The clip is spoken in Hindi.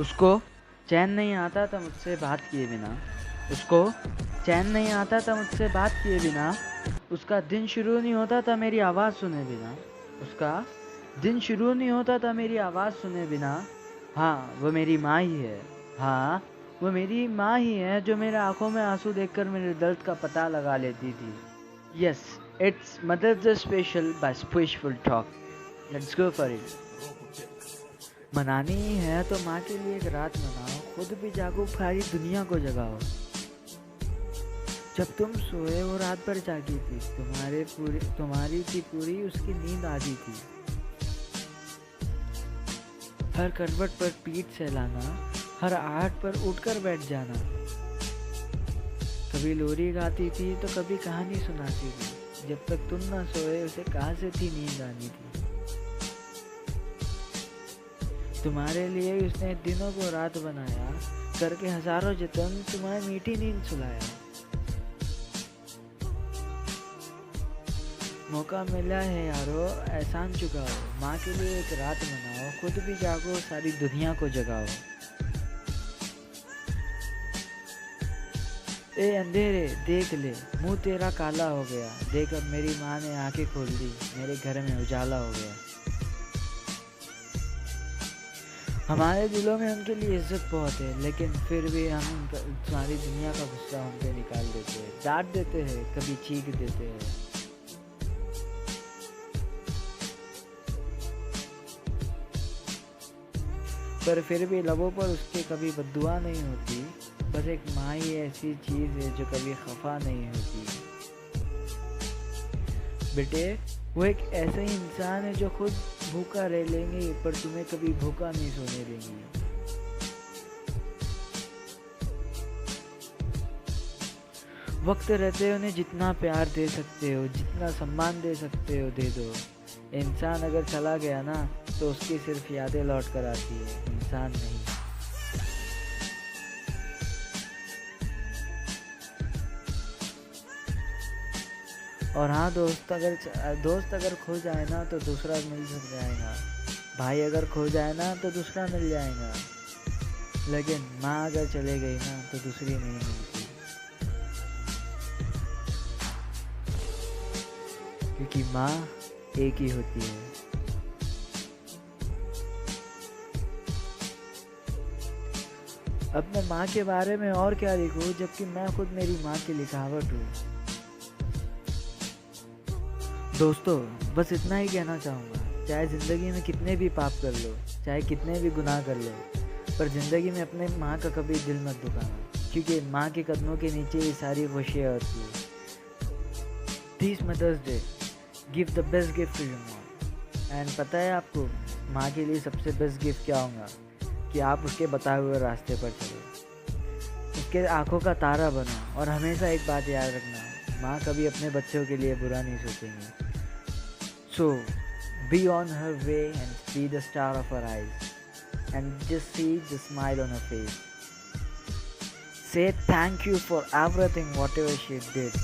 उसको चैन नहीं आता था मुझसे बात किए बिना। उसको चैन नहीं आता था मुझसे बात किए बिना। उसका दिन शुरू नहीं होता था मेरी आवाज़ सुने बिना। उसका दिन शुरू नहीं होता था मेरी आवाज़ सुने बिना। हाँ, वो मेरी माँ ही है। हाँ, वो मेरी माँ ही है जो मेरे आंखों में आंसू देखकर मेरे दर्द का पता लगा लेती थी। Yes, it's mother's day special by स्पेशफुल talk. Let's go for it. मनानी ही है तो माँ के लिए एक रात मनाओ, खुद भी जागो, सारी दुनिया को जगाओ। जब तुम सोए वो रात भर जागी थी, तुम्हारी थी पूरी उसकी नींद आधी थी। हर करवट पर पीठ सहलाना, हर आहट पर उठकर बैठ जाना। कभी लोरी गाती थी तो कभी कहानी सुनाती थी। जब तक तुम ना सोए उसे कहाँ से थी नींद आनी थी। तुम्हारे लिए उसने दिनों को रात बनाया, करके हजारों जतन तुम्हें मीठी नींद सुलाया। मौका मिला है यारो, एहसान चुकाओ, माँ के लिए एक रात मनाओ, खुद भी जागो, सारी दुनिया को जगाओ। ए अंधेरे देख ले, मुंह तेरा काला हो गया, देख अब मेरी माँ ने आंखें खोल दी, मेरे घर में उजाला हो गया। हमारे दिलों में उनके लिए इज्जत बहुत है, लेकिन फिर भी हम सारी दुनिया का गुस्सा उन पे निकाल देते हैं, डांट देते हैं, कभी चीख देते हैं। पर फिर भी लबों पर उसके कभी बद्दुआ नहीं होती। बस एक माँ ही ऐसी चीज़ है जो कभी खफा नहीं होती। बेटे, वो एक ऐसा ही इंसान है जो खुद भूखा रह लेंगे पर तुम्हें कभी भूखा नहीं सोने देंगी। वक्त रहते उन्हें जितना प्यार दे सकते हो, जितना सम्मान दे सकते हो दे दो। इंसान अगर चला गया ना तो उसकी सिर्फ यादें लौट कर आती है, इंसान नहीं। और हाँ दोस्त अगर खो जाए ना तो दूसरा मिल जाएगा। भाई अगर खो जाए ना तो दूसरा मिल जाएगा। लेकिन माँ अगर चले गई ना तो दूसरी नहीं मिलती। क्योंकि माँ एक ही होती है। अब मैं माँ के बारे में और क्या लिखूं, जबकि मैं खुद मेरी माँ की लिखावट हूँ। दोस्तों, बस इतना ही कहना चाहूँगा, चाहे ज़िंदगी में कितने भी पाप कर लो, चाहे कितने भी गुनाह कर लो, पर ज़िंदगी में अपने माँ का कभी दिल मत दुखाना, क्योंकि माँ के कदमों के नीचे ये सारी खुशियाँ होती है। This Mother's Day, give the best gift to your mom. And पता है आपको माँ के लिए सबसे बेस्ट गिफ्ट क्या होगा? कि आप उसके बताए हुए रास्ते पर चलो, उसके आंखों का तारा बनो। और हमेशा एक बात याद रखना, माँ कभी अपने बच्चों के लिए बुरा नहीं सोचेंगी। So, be on her way and be the star of her eyes, and just see the smile on her face. Say thank you for everything, whatever she did.